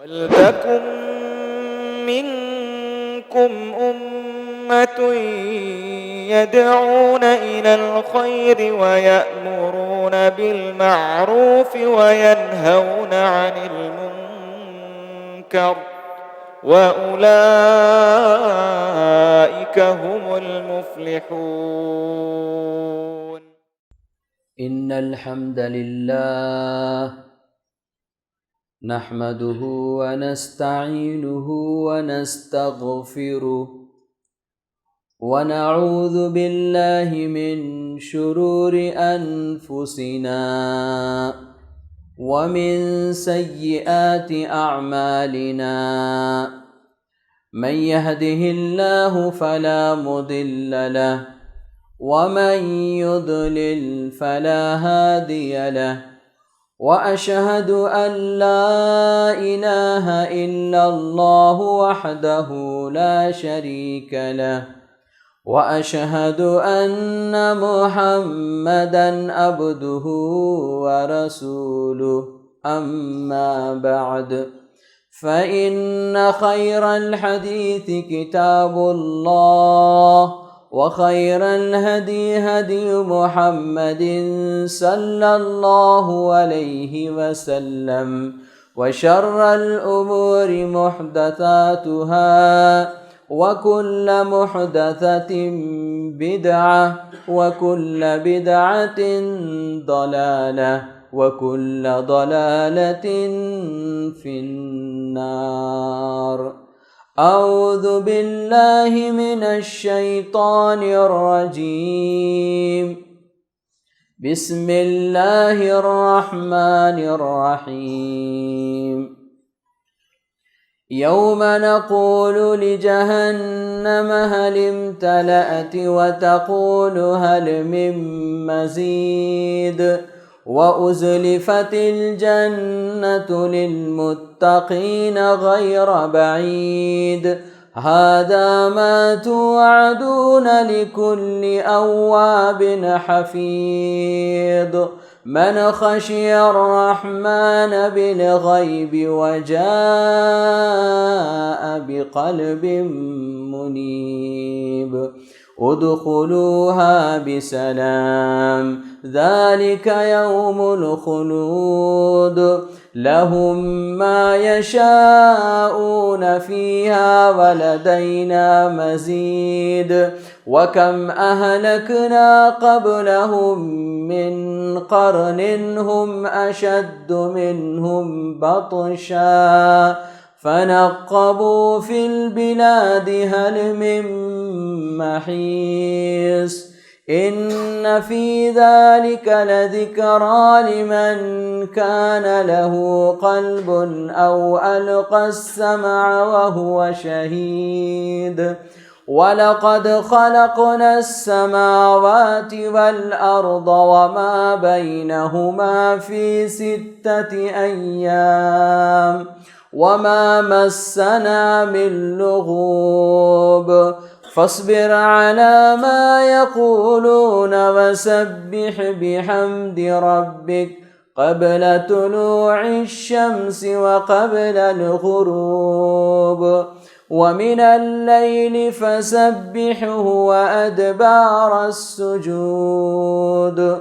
وَلْتَكُن مِّنكُمْ أُمَّةٌ يَدْعُونَ إِلَى الْخَيْرِ وَيَأْمُرُونَ بِالْمَعْرُوفِ وَيَنْهَوْنَ عَنِ الْمُنكَرِ وَأُولَئِكَ هُمُ الْمُفْلِحُونَ. إن الحمد لله نحمده ونستعينه ونستغفره ونعوذ بالله من شرور أنفسنا ومن سيئات أعمالنا. من يهده الله فلا مضل له ومن يضلل فلا هادي له، وأشهد أن لا إله إلا الله وحده لا شريك له، وأشهد أن محمدًا عبده ورسوله. أما بعد، فإن خير الحديث كتاب الله، وخير الهدي هدي محمد صلى الله عليه وسلم، وشر الأمور محدثاتها، وكل محدثة بدعة، وكل بدعة ضلالة، وكل ضلالة في النار. أعوذ بالله من الشيطان الرجيم. بسم الله الرحمن الرحيم. يوم نقول لجهنم هل امتلأت وتقول هل من مزيد، وأزلفت الجنة للمتقين غير بعيد. هذا ما توعدون لكل أواب حفيظ. من خشي الرحمن بالغيب وجاء بقلب منيب. ادخلوها بسلام، ذلك يوم الخلود. لهم ما يشاءون فيها ولدينا مزيد. وكم أهلكنا قبلهم من قرن هم أشد منهم بطشا، فنقبوا في البلاد هل من محيص. إن في ذلك لذكرى لمن كان له قلب أو ألقى السمع وهو شهيد. ولقد خلقنا السماوات والأرض وما بينهما في 6 أيام وما مسنا من لغوب. فاصبر على ما يقولون وسبح بحمد ربك قبل طلوع الشمس وقبل الغروب، ومن الليل فسبحه وأدبار السجود.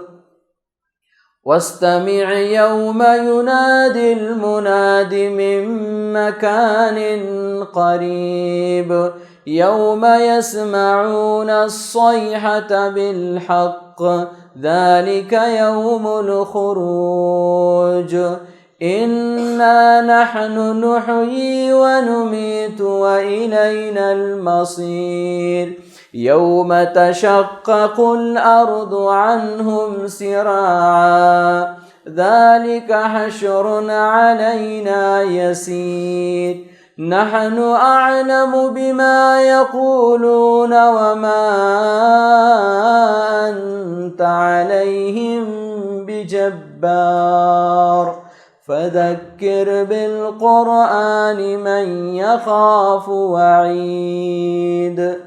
واستمع يوم ينادي المناد من مكان قريب. يوم يسمعون الصيحة بالحق، ذلك يوم الخروج. إنا نحن نحيي ونميت وإلينا المصير. يوم تشقق الأرض عنهم سراعا، ذلك حشر علينا يسير. نحن أعلم بما يقولون وما أنت عليهم بجبار، فذكر بالقرآن من يخاف وعيد.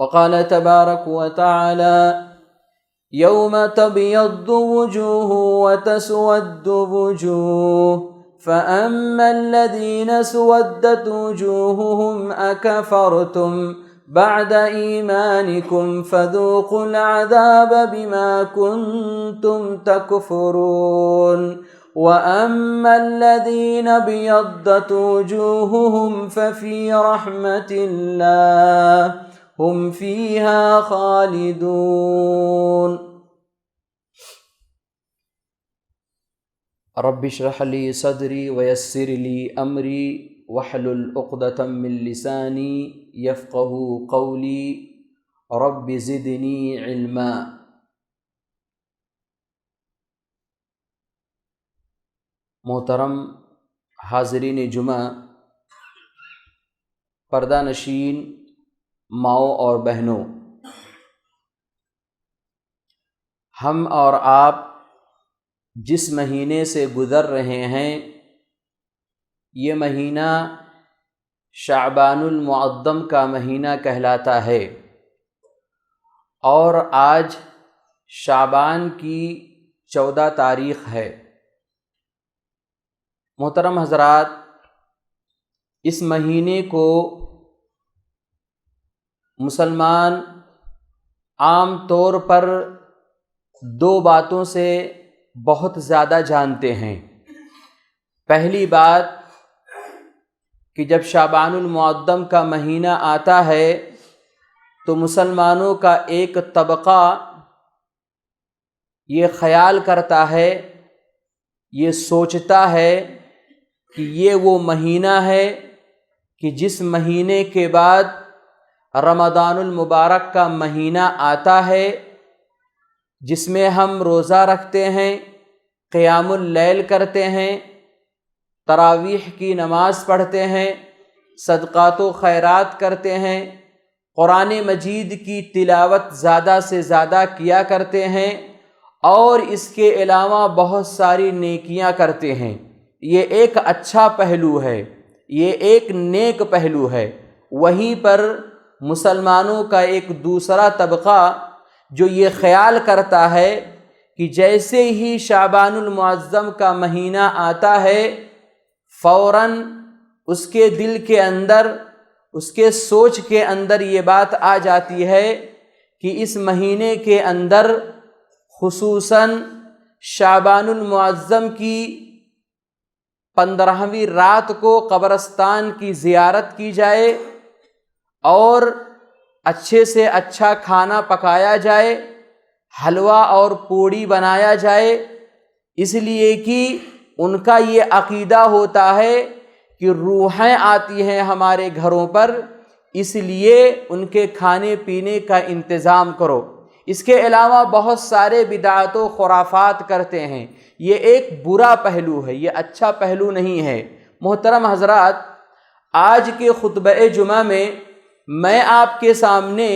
وقال تبارك وتعالى: يوم تبيض وجوه وتسود وجوه، فأما الذين سودت وجوههم أكفرتم بعد إيمانكم فذوقوا العذاب بما كنتم تكفرون وأما الذين ابيضت وجوههم ففي رحمة الله هم فيها خالدون. رب اشرح لي صدري ويسر لي أمري واحلل عقدة من لساني يفقهوا قولي رب زدني علما. محترم حاضرین جمعہ، پردہ نشین ماؤں اور بہنوں، ہم اور آپ جس مہینے سے گزر رہے ہیں یہ مہینہ شعبان المعظم کا مہینہ کہلاتا ہے، اور آج شعبان کی 14 تاریخ ہے۔ محترم حضرات، اس مہینے کو مسلمان عام طور پر 2 باتوں سے بہت زیادہ جانتے ہیں۔ پہلی بات کہ جب شعبان المعظم کا مہینہ آتا ہے تو مسلمانوں کا ایک طبقہ یہ خیال کرتا ہے، یہ سوچتا ہے کہ یہ وہ مہینہ ہے کہ جس مہینے کے بعد رمضان المبارک کا مہینہ آتا ہے، جس میں ہم روزہ رکھتے ہیں، قیام اللیل کرتے ہیں، تراویح کی نماز پڑھتے ہیں، صدقات و خیرات کرتے ہیں، قرآن مجید کی تلاوت زیادہ سے زیادہ کیا کرتے ہیں، اور اس کے علاوہ بہت ساری نیکیاں کرتے ہیں۔ یہ ایک اچھا پہلو ہے، یہ ایک نیک پہلو ہے۔ وہیں پر مسلمانوں کا ایک دوسرا طبقہ جو یہ خیال کرتا ہے کہ جیسے ہی شعبان المعظم کا مہینہ آتا ہے فوراً اس کے دل کے اندر، اس کے سوچ کے اندر یہ بات آ جاتی ہے کہ اس مہینے کے اندر خصوصاً شعبان المعظم کی 15ویں رات کو قبرستان کی زیارت کی جائے اور اچھے سے اچھا کھانا پکایا جائے، حلوہ اور پوڑی بنایا جائے، اس لیے کہ ان کا یہ عقیدہ ہوتا ہے کہ روحیں آتی ہیں ہمارے گھروں پر، اس لیے ان کے کھانے پینے کا انتظام کرو۔ اس کے علاوہ بہت سارے بدعات و خرافات کرتے ہیں۔ یہ ایک برا پہلو ہے، یہ اچھا پہلو نہیں ہے۔ محترم حضرات، آج کے خطبہ جمعہ میں میں آپ کے سامنے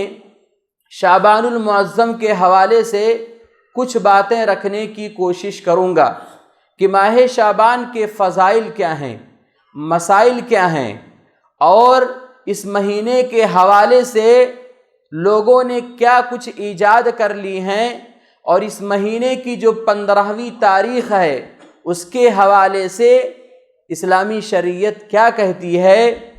شعبان المعظم کے حوالے سے کچھ باتیں رکھنے کی کوشش کروں گا کہ ماہ شعبان کے فضائل کیا ہیں، مسائل کیا ہیں، اور اس مہینے کے حوالے سے لوگوں نے کیا کچھ ایجاد کر لی ہیں، اور اس مہینے کی جو 15ویں تاریخ ہے اس کے حوالے سے اسلامی شریعت کیا کہتی ہے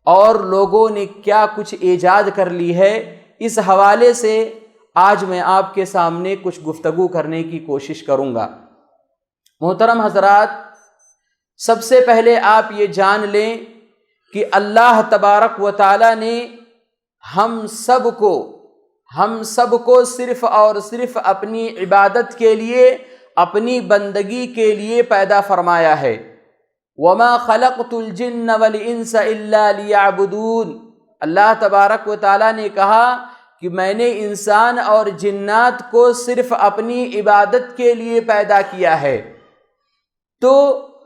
اور لوگوں نے کیا کچھ ایجاد کر لی ہے۔ اس حوالے سے آج میں آپ کے سامنے کچھ گفتگو کرنے کی کوشش کروں گا۔ محترم حضرات، سب سے پہلے آپ یہ جان لیں کہ اللہ تبارک و تعالی نے ہم سب کو صرف اور صرف اپنی عبادت کے لیے، اپنی بندگی کے لیے پیدا فرمایا ہے۔ وَمَا خَلَقْتُ الْجِنَّ وَالْإِنسَ إِلَّا لِيَعْبُدُونَ۔ اللہ تبارک و تعالیٰ نے کہا کہ میں نے انسان اور جنات کو صرف اپنی عبادت کے لیے پیدا کیا ہے۔ تو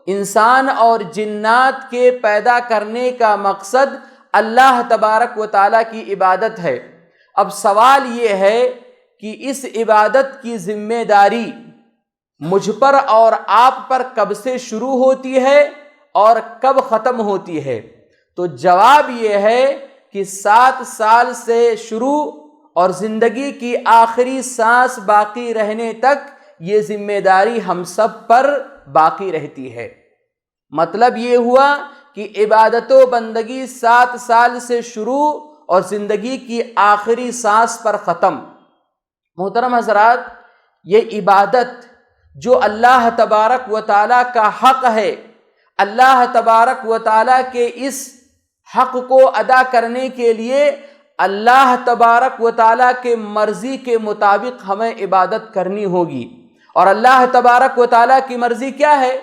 انسان اور جنات کے پیدا کرنے کا مقصد اللہ تبارک و تعالیٰ کی عبادت ہے۔ اب سوال یہ ہے کہ اس عبادت کی ذمہ داری مجھ پر اور آپ پر کب سے شروع ہوتی ہے اور کب ختم ہوتی ہے؟ تو جواب یہ ہے کہ 7 سال سے شروع اور زندگی کی آخری سانس باقی رہنے تک یہ ذمہ داری ہم سب پر باقی رہتی ہے۔ مطلب یہ ہوا کہ عبادت و بندگی 7 سال سے شروع اور زندگی کی آخری سانس پر ختم۔ محترم حضرات، یہ عبادت جو اللہ تبارک و تعالیٰ کا حق ہے، اللہ تبارک و تعالیٰ کے اس حق کو ادا کرنے کے لیے اللہ تبارک و تعالیٰ کے مرضی کے مطابق ہمیں عبادت کرنی ہوگی۔ اور اللہ تبارک و تعالیٰ کی مرضی کیا ہے؟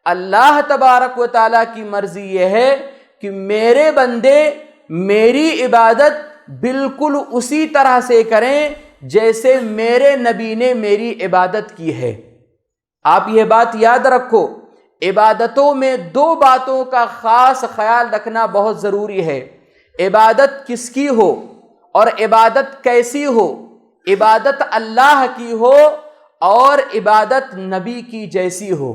اللہ تبارک و تعالیٰ کی مرضی یہ ہے کہ میرے بندے میری عبادت بالکل اسی طرح سے کریں جیسے میرے نبی نے میری عبادت کی ہے۔ آپ یہ بات یاد رکھو، عبادتوں میں 2 باتوں کا خاص خیال رکھنا بہت ضروری ہے۔ عبادت کس کی ہو اور عبادت کیسی ہو؟ عبادت اللہ کی ہو اور عبادت نبی کی جیسی ہو۔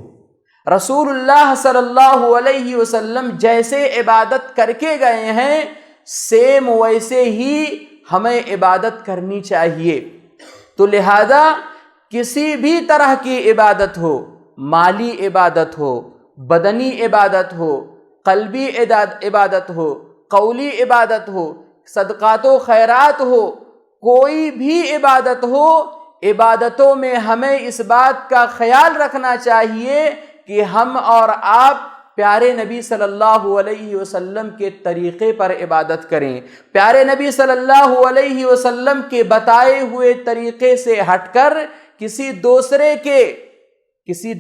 رسول اللہ صلی اللہ علیہ وسلم جیسے عبادت کر کے گئے ہیں سیم ویسے ہی ہمیں عبادت کرنی چاہیے۔ تو لہذا کسی بھی طرح کی عبادت ہو، مالی عبادت ہو، بدنی عبادت ہو، قلبی عبادت ہو، قولی عبادت ہو، صدقات و خیرات ہو، کوئی بھی عبادت ہو، عبادتوں میں ہمیں اس بات کا خیال رکھنا چاہیے کہ ہم اور آپ پیارے نبی صلی اللہ علیہ وسلم کے طریقے پر عبادت کریں، پیارے نبی صلی اللہ علیہ وسلم کے بتائے ہوئے طریقے سے ہٹ کر کسی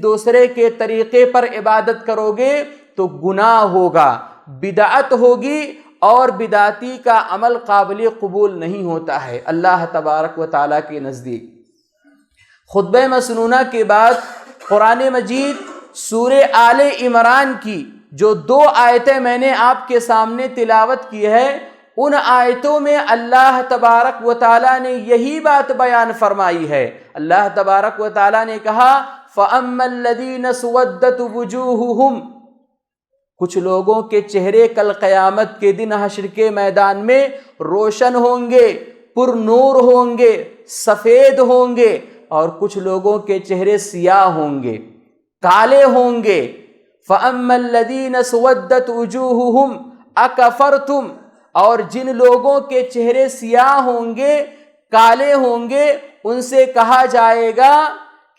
دوسرے کے طریقے پر عبادت کرو گے تو گناہ ہوگا، بدعت ہوگی، اور بدعتی کا عمل قابل قبول نہیں ہوتا ہے اللہ تبارک و تعالیٰ کے نزدیک۔ خطبہ مسنونہ کے بعد قرآن مجید سورہ آل عمران کی جو 2 آیتیں میں نے آپ کے سامنے تلاوت کی ہے، ان آیتوں میں اللہ تبارک و تعالیٰ نے یہی بات بیان فرمائی ہے۔ اللہ تبارک و تعالیٰ نے کہا فَأَمَّا الَّذِينَ سُوَدَّتْ وُجُوهُهُمْ، کچھ لوگوں کے چہرے کل قیامت کے دن حشر کے میدان میں روشن ہوں گے، پر نور ہوں گے، سفید ہوں گے، اور کچھ لوگوں کے چہرے سیاہ ہوں گے، کالے ہوں گے۔ فَأَمَّا الَّذِينَ سُوَدَّتْ وُجُوهُهُمْ أَكَفَرْتُمْ، اور جن لوگوں کے چہرے سیاہ ہوں گے، کالے ہوں گے، ان سے کہا جائے گا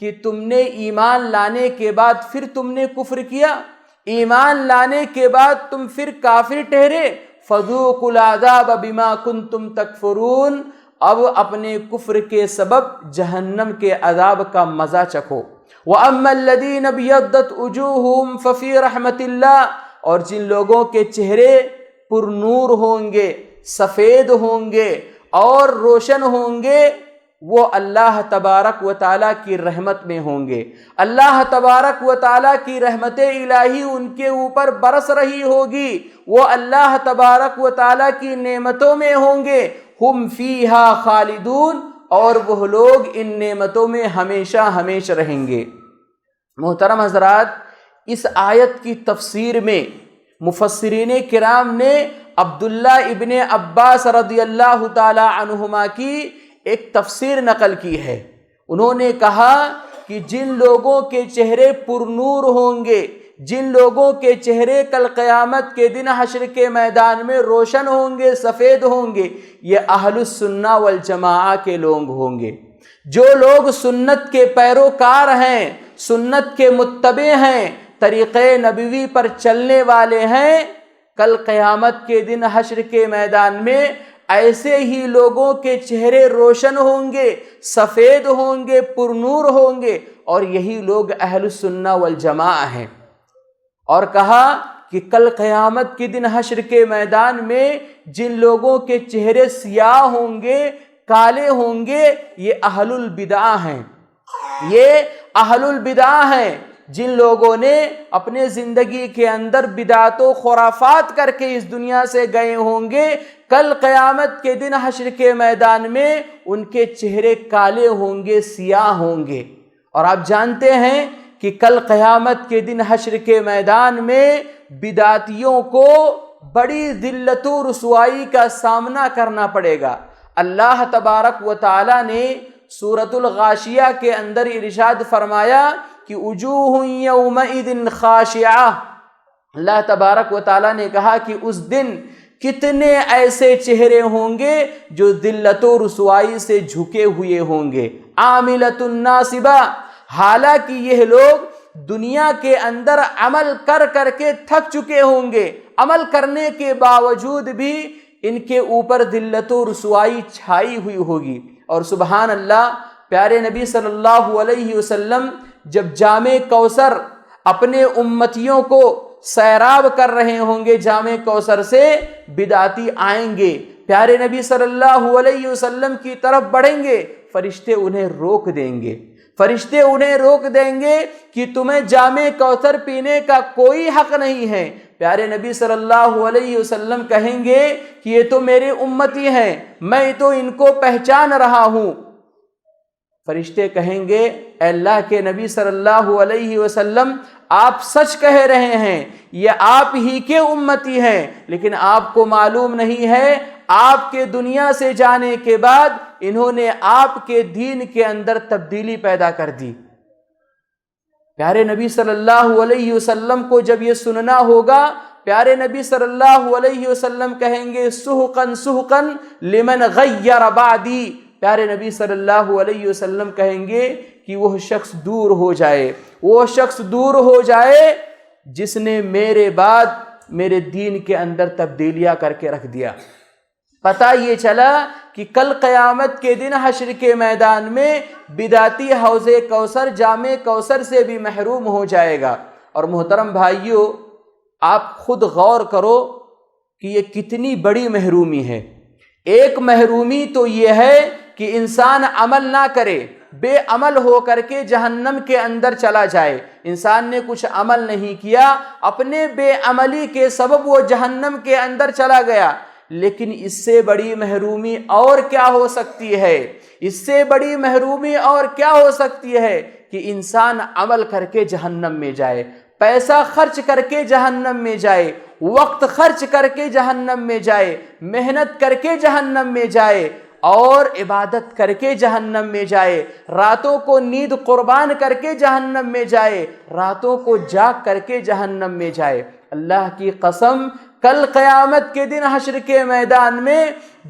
کہ تم نے ایمان لانے کے بعد پھر تم نے کفر کیا، ایمان لانے کے بعد تم پھر کافر ٹھہرے، فَذُوقُوا الْعَذَابَ بِمَا كُنْتُمْ تَكْفُرُونَ، اب اپنے کفر کے سبب جہنم کے عذاب کا مزہ چکھو۔ وَأَمَّا الَّذِينَ ابْيَضَّتْ وُجُوهُهُمْ فَفِي رَحْمَةِ اللَّهِ، اور جن لوگوں کے چہرے پر نور ہوں گے، سفید ہوں گے اور روشن ہوں گے، وہ اللہ تبارک و تعالیٰ کی رحمت میں ہوں گے۔ اللہ تبارک و تعالیٰ کی رحمت الہی ان کے اوپر برس رہی ہوگی، وہ اللہ تبارک و تعالیٰ کی نعمتوں میں ہوں گے۔ ہم فیہا خالدون، اور وہ لوگ ان نعمتوں میں ہمیشہ ہمیشہ رہیں گے۔ محترم حضرات، اس آیت کی تفسیر میں مفسرین کرام نے عبداللہ ابن عباس رضی اللہ تعالی عنہما کی ایک تفسیر نقل کی ہے۔ انہوں نے کہا کہ جن لوگوں کے چہرے پر نور ہوں گے، جن لوگوں کے چہرے کل قیامت کے دن حشر کے میدان میں روشن ہوں گے، سفید ہوں گے، یہ اہل السنہ والجماعہ کے لوگ ہوں گے۔ جو لوگ سنت کے پیروکار ہیں، سنت کے متبع ہیں، طریقے نبوی پر چلنے والے ہیں، کل قیامت کے دن حشر کے میدان میں ایسے ہی لوگوں کے چہرے روشن ہوں گے، سفید ہوں گے، پر نور ہوں گے، اور یہی لوگ اہل السنہ والجماعہ ہیں۔ اور کہا کہ کل قیامت کے دن حشر کے میدان میں جن لوگوں کے چہرے سیاہ ہوں گے، کالے ہوں گے، یہ اہل البدع ہیں، یہ اہل البدع ہیں، جن لوگوں نے اپنے زندگی کے اندر بدعت و خرافات کر کے اس دنیا سے گئے ہوں گے، کل قیامت کے دن حشر کے میدان میں ان کے چہرے کالے ہوں گے، سیاہ ہوں گے۔ اور آپ جانتے ہیں کہ کل قیامت کے دن حشر کے میدان میں بدعتیوں کو بڑی ذلت و رسوائی کا سامنا کرنا پڑے گا۔ اللہ تبارک و تعالی نے سورۃ الغاشیہ کے اندر ارشاد فرمایا کہ وجوہ یومئذ خاشعہ، اللہ تبارک و تعالیٰ نے کہا کہ اس دن کتنے ایسے چہرے ہوں گے جو ذلت و رسوائی سے جھکے ہوئے ہوں گے، عاملۃ ناصبہ، حالانکہ یہ لوگ دنیا کے اندر عمل کر کر کے تھک چکے ہوں گے، عمل کرنے کے باوجود بھی ان کے اوپر ذلت و رسوائی چھائی ہوئی ہوگی۔ اور سبحان اللہ، پیارے نبی صلی اللہ علیہ وسلم جب جامع کوثر اپنے امتیوں کو سیراب کر رہے ہوں گے، جامع کوثر سے بدعتی آئیں گے، پیارے نبی صلی اللہ علیہ وسلم کی طرف بڑھیں گے، فرشتے انہیں روک دیں گے، فرشتے انہیں روک دیں گے کہ تمہیں جامع کوثر پینے کا کوئی حق نہیں ہے۔ پیارے نبی صلی اللہ علیہ وسلم کہیں گے کہ یہ تو میرے امتی ہیں، میں تو ان کو پہچان رہا ہوں۔ فرشتے کہیں گے اے اللہ کے نبی صلی اللہ علیہ وسلم، آپ سچ کہہ رہے ہیں، یہ آپ ہی کے امتی ہیں، لیکن آپ کو معلوم نہیں ہے آپ کے دنیا سے جانے کے بعد انہوں نے آپ کے دین کے اندر تبدیلی پیدا کر دی۔ پیارے نبی صلی اللہ علیہ وسلم کو جب یہ سننا ہوگا، پیارے نبی صلی اللہ علیہ وسلم کہیں گے سحقاً سحقاً لمن غیر بعدی، پیارے نبی صلی اللہ علیہ وسلم کہیں گے کہ وہ شخص دور ہو جائے، وہ شخص دور ہو جائے جس نے میرے بعد میرے دین کے اندر تبدیلیاں کر کے رکھ دیا۔ پتہ یہ چلا کہ کل قیامت کے دن حشر کے میدان میں بدعتی حوض کوثر، جامع کوثر سے بھی محروم ہو جائے گا۔ اور محترم بھائیوں، آپ خود غور کرو کہ یہ کتنی بڑی محرومی ہے۔ ایک محرومی تو یہ ہے کہ انسان عمل نہ کرے، بے عمل ہو کر کے جہنم کے اندر چلا جائے، انسان نے کچھ عمل نہیں کیا، اپنے بے عملی کے سبب وہ جہنم کے اندر چلا گیا۔ لیکن اس سے بڑی محرومی اور کیا ہو سکتی ہے؟ اس سے بڑی محرومی اور کیا ہو سکتی ہے کہ انسان عمل کر کے جہنم میں جائے، پیسہ خرچ کر کے جہنم میں جائے، وقت خرچ کر کے جہنم میں جائے، محنت کر کے جہنم میں جائے، اور عبادت کر کے جہنم میں جائے، راتوں کو نیند قربان کر کے جہنم میں جائے، راتوں کو جاگ کر کے جہنم میں جائے۔ اللہ کی قسم، کل قیامت کے دن حشر کے میدان میں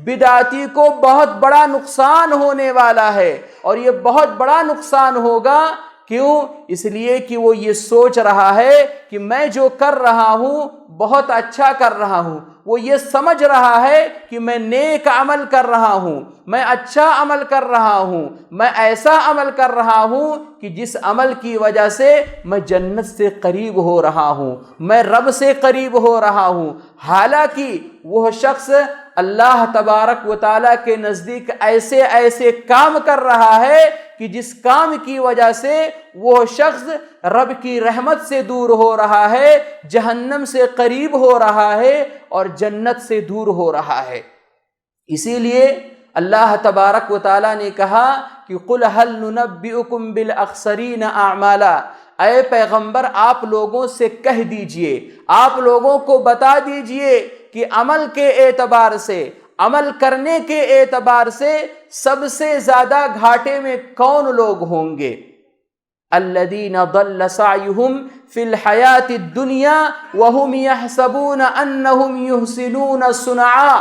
بدعتی کو بہت بڑا نقصان ہونے والا ہے، اور یہ بہت بڑا نقصان ہوگا۔ کیوں؟ اس لیے کہ وہ یہ سوچ رہا ہے کہ میں جو کر رہا ہوں بہت اچھا کر رہا ہوں، وہ یہ سمجھ رہا ہے کہ میں نیک عمل کر رہا ہوں، میں اچھا عمل کر رہا ہوں، میں ایسا عمل کر رہا ہوں کہ جس عمل کی وجہ سے میں جنت سے قریب ہو رہا ہوں، میں رب سے قریب ہو رہا ہوں۔ حالانکہ وہ شخص اللہ تبارک و تعالیٰ کے نزدیک ایسے ایسے کام کر رہا ہے کہ جس کام کی وجہ سے وہ شخص رب کی رحمت سے دور ہو رہا ہے، جہنم سے قریب ہو رہا ہے، اور جنت سے دور ہو رہا ہے۔ اسی لیے اللہ تبارک و تعالیٰ نے کہا کہ قُلْ هَلْ نُنَبِّئُكُمْ بِالْأَخْسَرِينَ أَعْمَالًا، اے پیغمبر آپ لوگوں سے کہہ دیجئے، آپ لوگوں کو بتا دیجئے کہ عمل کے اعتبار سے، عمل کرنے کے اعتبار سے سب سے زیادہ گھاٹے میں کون لوگ ہوں گے؟ الذین ضل سعیہم فی الحیاۃ الدنیا وہم یحسبون انہم یحسنون صنعا۔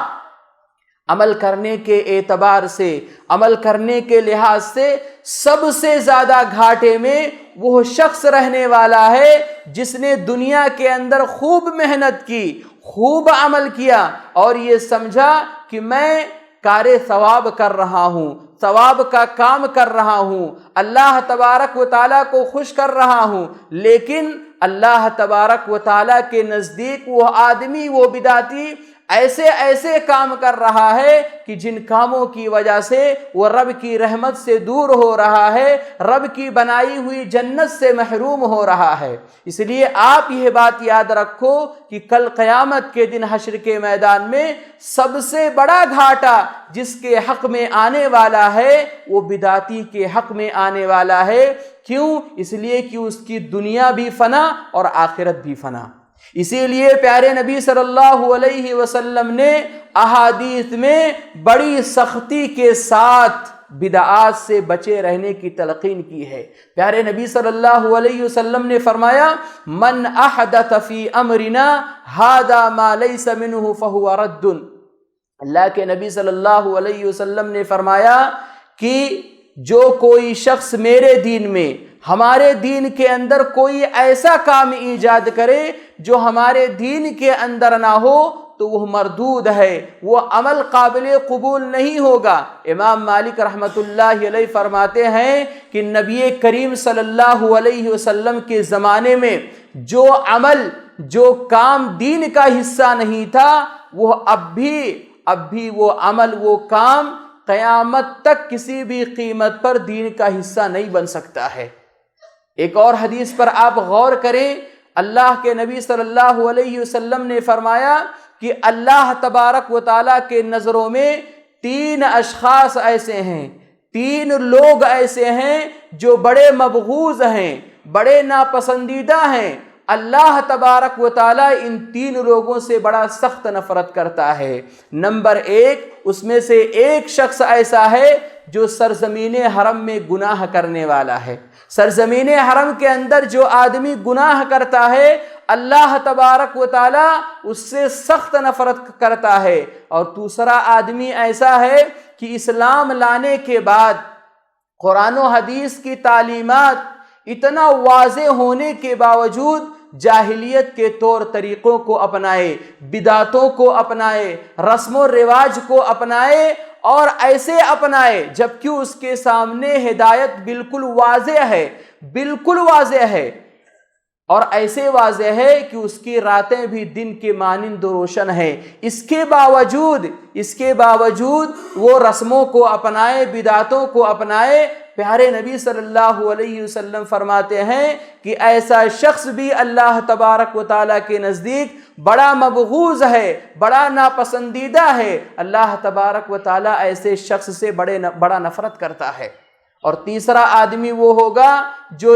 عمل کرنے کے اعتبار سے، عمل کرنے کے لحاظ سے سب سے زیادہ گھاٹے میں وہ شخص رہنے والا ہے جس نے دنیا کے اندر خوب محنت کی، خوب عمل کیا، اور یہ سمجھا کہ میں کار ثواب کر رہا ہوں، ثواب کا کام کر رہا ہوں، اللہ تبارک و تعالیٰ کو خوش کر رہا ہوں، لیکن اللہ تبارک و تعالیٰ کے نزدیک وہ آدمی، وہ بدعتی ایسے ایسے کام کر رہا ہے کہ جن کاموں کی وجہ سے وہ رب کی رحمت سے دور ہو رہا ہے، رب کی بنائی ہوئی جنت سے محروم ہو رہا ہے۔ اس لیے آپ یہ بات یاد رکھو کہ کل قیامت کے دن حشر کے میدان میں سب سے بڑا گھاٹا جس کے حق میں آنے والا ہے وہ بدعتی کے حق میں آنے والا ہے۔ کیوں؟ اس لیے کہ اس کی دنیا بھی فنا اور آخرت بھی فنا۔ اسی لیے پیارے نبی صلی اللہ علیہ وسلم نے احادیث میں بڑی سختی کے ساتھ بدعات سے بچے رہنے کی تلقین کی ہے۔ پیارے نبی صلی اللہ علیہ وسلم نے فرمایا من احدث فی امرنا ھذا ما لیس منہ فہو رد۔ اللہ کے نبی صلی اللہ علیہ وسلم نے فرمایا کہ جو کوئی شخص میرے دین میں، ہمارے دین کے اندر کوئی ایسا کام ایجاد کرے جو ہمارے دین کے اندر نہ ہو تو وہ مردود ہے، وہ عمل قابل قبول نہیں ہوگا۔ امام مالک رحمۃ اللہ علیہ فرماتے ہیں کہ نبی کریم صلی اللہ علیہ وسلم کے زمانے میں جو عمل، جو کام دین کا حصہ نہیں تھا، وہ اب بھی وہ عمل، وہ کام قیامت تک کسی بھی قیمت پر دین کا حصہ نہیں بن سکتا ہے۔ ایک اور حدیث پر آپ غور کریں، اللہ کے نبی صلی اللہ علیہ وسلم نے فرمایا کہ اللہ تبارک و تعالیٰ کے نظروں میں 3 اشخاص ایسے ہیں، 3 لوگ ایسے ہیں جو بڑے مبغوض ہیں، بڑے ناپسندیدہ ہیں۔ اللہ تبارک و تعالیٰ ان 3 لوگوں سے بڑا سخت نفرت کرتا ہے۔ نمبر 1، اس میں سے ایک شخص ایسا ہے جو سرزمین حرم میں گناہ کرنے والا ہے۔ سرزمین حرم کے اندر جو آدمی گناہ کرتا ہے، اللہ تبارک و تعالیٰ اس سے سخت نفرت کرتا ہے۔ اور دوسرا آدمی ایسا ہے کہ اسلام لانے کے بعد قرآن و حدیث کی تعلیمات اتنا واضح ہونے کے باوجود جاہلیت کے طور طریقوں کو اپنائے، بدعتوں کو اپنائے، رسم و رواج کو اپنائے، اور ایسے اپنائے جبکہ اس کے سامنے ہدایت بالکل واضح ہے، بالکل واضح ہے، اور ایسے واضح ہے کہ اس کی راتیں بھی دن کے مانند روشن ہیں۔ اس کے باوجود وہ رسموں کو اپنائے، بدعتوں کو اپنائے۔ پیارے نبی صلی اللہ علیہ وسلم فرماتے ہیں کہ ایسا شخص بھی اللہ تبارک و تعالیٰ کے نزدیک بڑا مبغوض ہے، بڑا ناپسندیدہ ہے۔ اللہ تبارک و تعالیٰ ایسے شخص سے بڑا نفرت کرتا ہے۔ اور تیسرا آدمی وہ ہوگا جو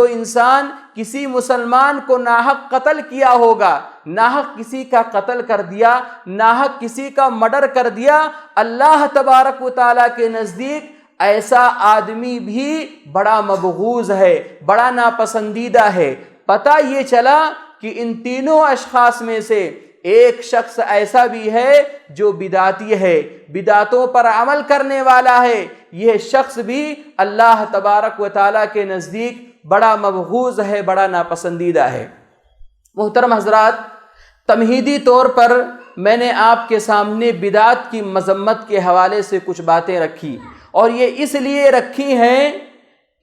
انسان کسی مسلمان کو ناحق قتل کیا ہوگا، ناحق کسی کا قتل کر دیا، ناحق کسی کا مرڈر کر دیا۔ اللہ تبارک و تعالیٰ کے نزدیک ایسا آدمی بھی بڑا مبغوض ہے، بڑا ناپسندیدہ ہے۔ پتہ یہ چلا کہ ان تینوں اشخاص میں سے ایک شخص ایسا بھی ہے جو بدعتی ہے، بدعتوں پر عمل کرنے والا ہے۔ یہ شخص بھی اللہ تبارک و تعالیٰ کے نزدیک بڑا مبغوض ہے، بڑا ناپسندیدہ ہے۔ محترم حضرات، تمہیدی طور پر میں نے آپ کے سامنے بدعت کی مذمت کے حوالے سے کچھ باتیں رکھی، اور یہ اس لیے رکھی ہیں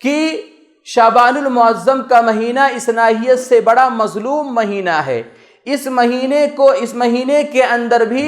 کہ شعبان المعظم کا مہینہ اس ناحیت سے بڑا مظلوم مہینہ ہے۔ اس مہینے کے اندر بھی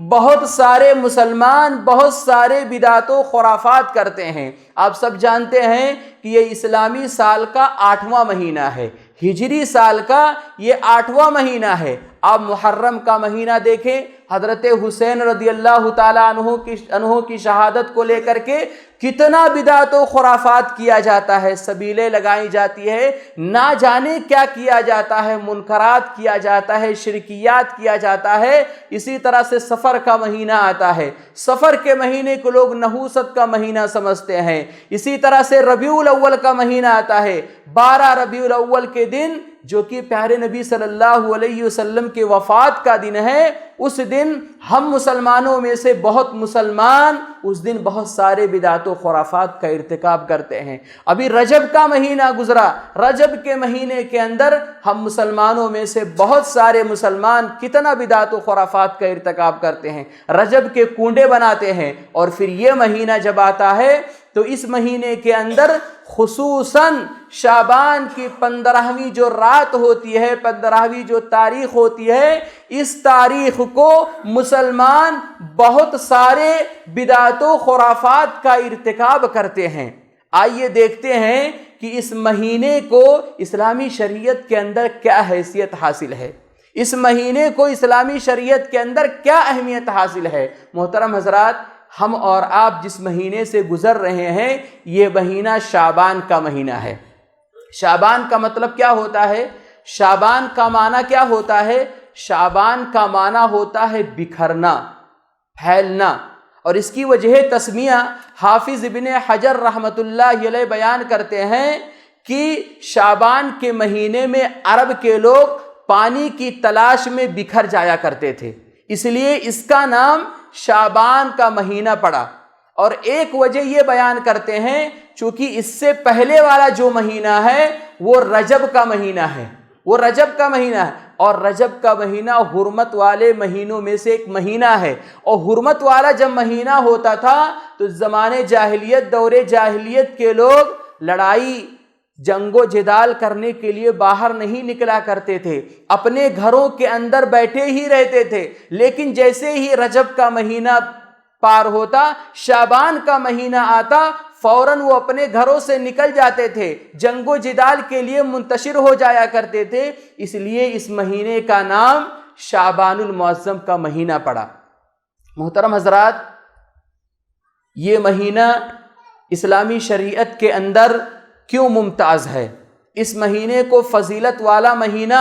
بہت سارے مسلمان بہت سارے بدعت و خرافات کرتے ہیں۔ آپ سب جانتے ہیں کہ یہ اسلامی سال کا 8واں مہینہ ہے، ہجری سال کا یہ 8واں مہینہ ہے۔ آپ محرم کا مہینہ دیکھیں، حضرت حسین رضی اللہ تعالیٰ عنہ کی شہادت کو لے کر کے کتنا بدعت و خرافات کیا جاتا ہے، سبیلیں لگائی جاتی ہے، نہ جانے کیا کیا جاتا ہے، منکرات کیا جاتا ہے، شرکیات کیا جاتا ہے۔ اسی طرح سے سفر کا مہینہ آتا ہے، سفر کے مہینے کو لوگ نحوست کا مہینہ سمجھتے ہیں۔ اسی طرح سے ربیع الاول کا مہینہ آتا ہے، 12 ربیع الاول کے دن جو کہ پیارے نبی صلی اللہ علیہ وسلم کے وفات کا دن ہے، اس دن ہم مسلمانوں میں سے بہت مسلمان اس دن بہت سارے بدعت و خرافات کا ارتکاب کرتے ہیں۔ ابھی رجب کا مہینہ گزرا، رجب کے مہینے کے اندر ہم مسلمانوں میں سے بہت سارے مسلمان کتنا بدعت و خرافات کا ارتکاب کرتے ہیں، رجب کے کنڈے بناتے ہیں۔ اور پھر یہ مہینہ جب آتا ہے تو اس مہینے کے اندر خصوصاً شعبان کی 15ویں جو رات ہوتی ہے، 15ویں جو تاریخ ہوتی ہے، اس تاریخ کو مسلمان بہت سارے بدعت و خرافات کا ارتکاب کرتے ہیں۔ آئیے دیکھتے ہیں کہ اس مہینے کو اسلامی شریعت کے اندر کیا حیثیت حاصل ہے، اس مہینے کو اسلامی شریعت کے اندر کیا اہمیت حاصل ہے۔ محترم حضرات، ہم اور آپ جس مہینے سے گزر رہے ہیں یہ مہینہ شعبان کا مہینہ ہے۔ شعبان کا مطلب کیا ہوتا ہے؟ شعبان کا معنی کیا ہوتا ہے؟ شعبان کا معنی ہوتا ہے بکھرنا، پھیلنا۔ اور اس کی وجہ تسمیہ حافظ ابن حجر رحمۃ اللہ علیہ بیان کرتے ہیں کہ شعبان کے مہینے میں عرب کے لوگ پانی کی تلاش میں بکھر جایا کرتے تھے، اس لیے اس کا نام شعبان کا مہینہ پڑا۔ اور ایک وجہ یہ بیان کرتے ہیں چونکہ اس سے پہلے والا جو مہینہ ہے وہ رجب کا مہینہ ہے، وہ رجب کا مہینہ ہے، اور رجب کا مہینہ حرمت والے مہینوں میں سے ایک مہینہ ہے۔ اور حرمت والا جب مہینہ ہوتا تھا تو زمانے جاہلیت، دور جاہلیت کے لوگ لڑائی جنگ و جدال کرنے کے لیے باہر نہیں نکلا کرتے تھے، اپنے گھروں کے اندر بیٹھے ہی رہتے تھے، لیکن جیسے ہی رجب کا مہینہ پار ہوتا، شعبان کا مہینہ آتا، فوراً وہ اپنے گھروں سے نکل جاتے تھے، جنگ و جدال کے لیے منتشر ہو جایا کرتے تھے، اس لیے اس مہینے کا نام شعبان المعظم کا مہینہ پڑا۔ محترم حضرات، یہ مہینہ اسلامی شریعت کے اندر کیوں ممتاز ہے؟ اس مہینے کو فضیلت والا مہینہ